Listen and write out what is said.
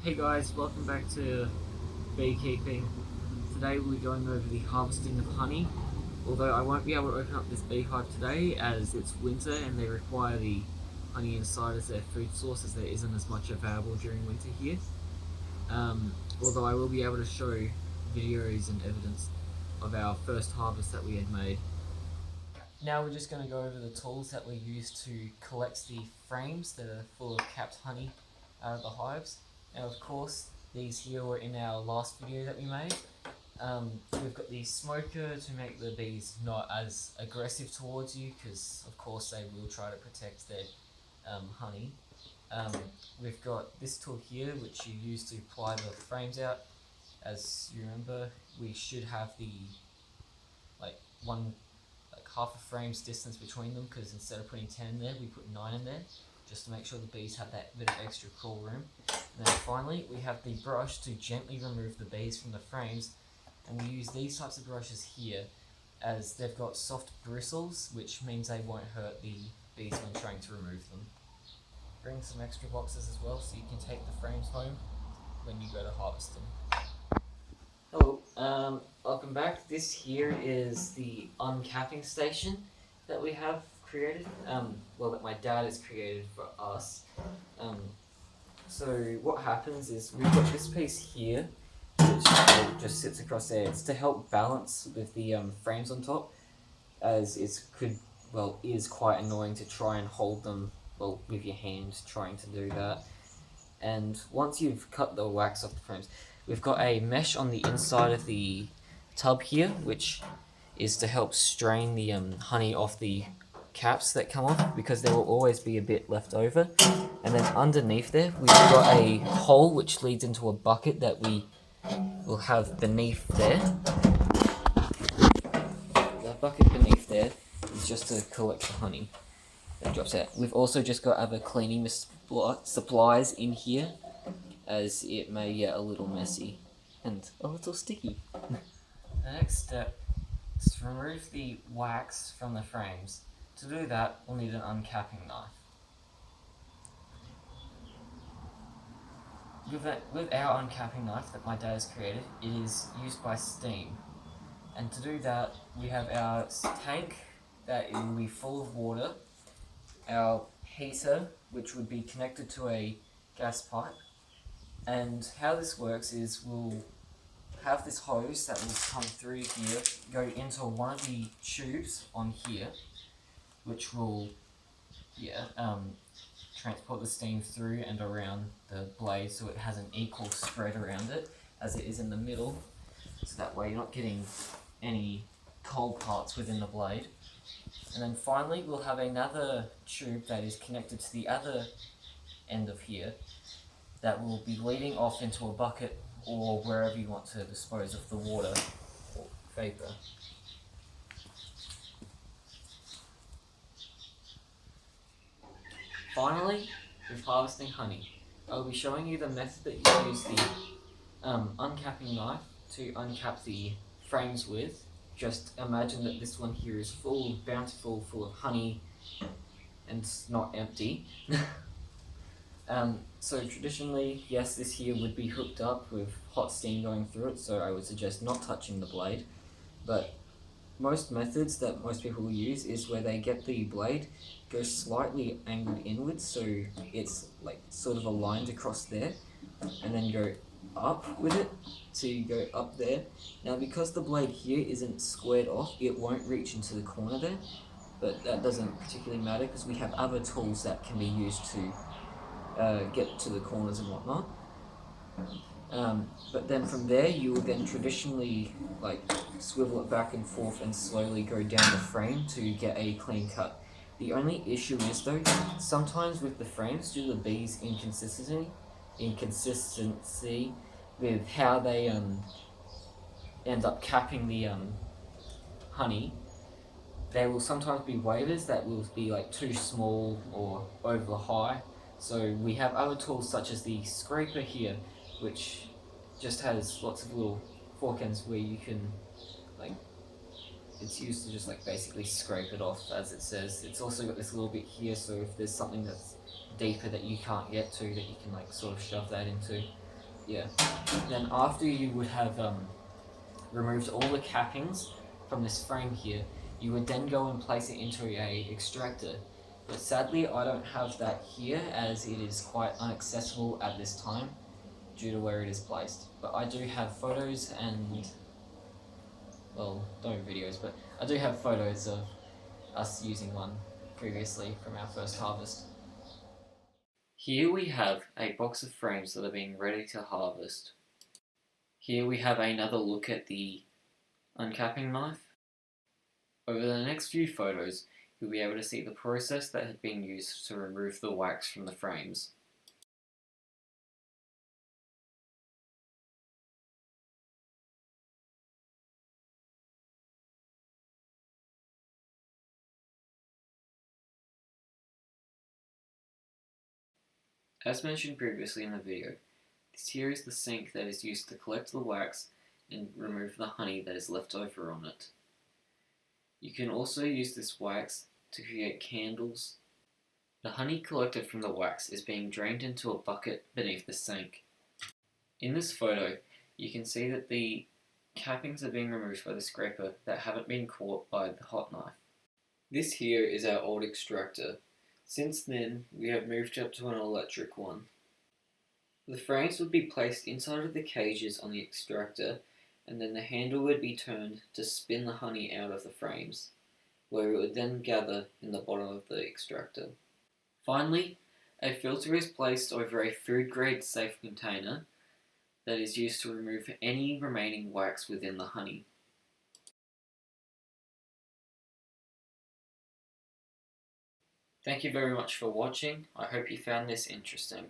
Hey guys, welcome back to beekeeping. Today we're going over the harvesting of honey. Although I won't be able to open up this beehive today as it's winter and they require the honey inside as their food source as there isn't as much available during winter here. Although I will be able to show videos and evidence of our first harvest that we had made. Now we're just going to go over the tools that we used to collect the frames that are full of capped honey out of the hives. Now of course these here were in our last video that we made. We've got the smoker to make the bees not as aggressive towards you because of course they will try to protect their honey. Um, we've got this tool here which you use to ply the frames out. As you remember, we should have the like one half a frame's distance between them because instead of putting 10 in there we put 9 in there just to make sure the bees have that bit of extra crawl room. And then finally we have the brush to gently remove the bees from the frames, and we use these types of brushes here as they've got soft bristles which means they won't hurt the bees when trying to remove them. Bring some extra boxes as well so you can take the frames home when you go to harvest them. Hello, welcome back. This here is the uncapping station that we have created, that my dad has created for us. So what happens is we've got this piece here, which just sits across there. It's to help balance with the frames on top, as is quite annoying to try and hold them with your hand trying to do that. And once you've cut the wax off the frames, we've got a mesh on the inside of the tub here, which is to help strain the honey off the caps that come off, because there will always be a bit left over. And then underneath there, we've got a hole which leads into a bucket that we will have beneath there. The bucket beneath there is just to collect the honey that drops out. We've also just got other cleaning supplies in here, as it may get a little messy and a little sticky. The next step is to remove the wax from the frames. To do that, we'll need an uncapping knife. With our uncapping knife that my dad has created, it is used by steam. And to do that, we have our tank that will be full of water, our heater, which would be connected to a gas pipe. And how this works is we'll have this hose that will come through here, go into one of the tubes on here, which will transport the steam through and around the blade so it has an equal spread around it as it is in the middle, so that way you're not getting any cold parts within the blade. And then finally we'll have another tube that is connected to the other end of here that will be leading off into a bucket or wherever you want to dispose of the water or vapour. Finally, with harvesting honey, I'll be showing you the method that you use the uncapping knife to uncap the frames with. Just imagine that this one here is full, bountiful, full of honey, and not empty. So traditionally, yes, this here would be hooked up with hot steam going through it, so I would suggest not touching the blade. But most methods that most people will use is where they get the blade, go slightly angled inwards, so it's like sort of aligned across there, and then go up with it to go up there. Now because the blade here isn't squared off, it won't reach into the corner there, but that doesn't particularly matter because we have other tools that can be used to get to the corners and whatnot. But then from there, you will then traditionally swivel it back and forth and slowly go down the frame to get a clean cut. The only issue is though, sometimes with the frames, due to the bees' inconsistency with how they end up capping the honey, there will sometimes be waivers that will be too small or over high. So we have other tools such as the scraper here, which just has lots of little fork ends where you can it's used to just basically scrape it off, as it says. It's also got this little bit here, so if there's something that's deeper that you can't get to, that you can sort of shove that into. Yeah. Then after you would have removed all the cappings from this frame here, you would then go and place it into a extractor. But sadly, I don't have that here as it is quite inaccessible at this time due to where it is placed. But I do have photos and, well, no videos, but I do have photos of us using one previously from our first harvest. Here we have a box of frames that are being ready to harvest. Here we have another look at the uncapping knife. Over the next few photos, you'll be able to see the process that had been used to remove the wax from the frames. As mentioned previously in the video, this here is the sink that is used to collect the wax and remove the honey that is left over on it. You can also use this wax to create candles. The honey collected from the wax is being drained into a bucket beneath the sink. In this photo, you can see that the cappings are being removed by the scraper that haven't been caught by the hot knife. This here is our old extractor. Since then, we have moved up to an electric one. The frames would be placed inside of the cages on the extractor, and then the handle would be turned to spin the honey out of the frames, where it would then gather in the bottom of the extractor. Finally, a filter is placed over a food-grade safe container that is used to remove any remaining wax within the honey. Thank you very much for watching. I hope you found this interesting.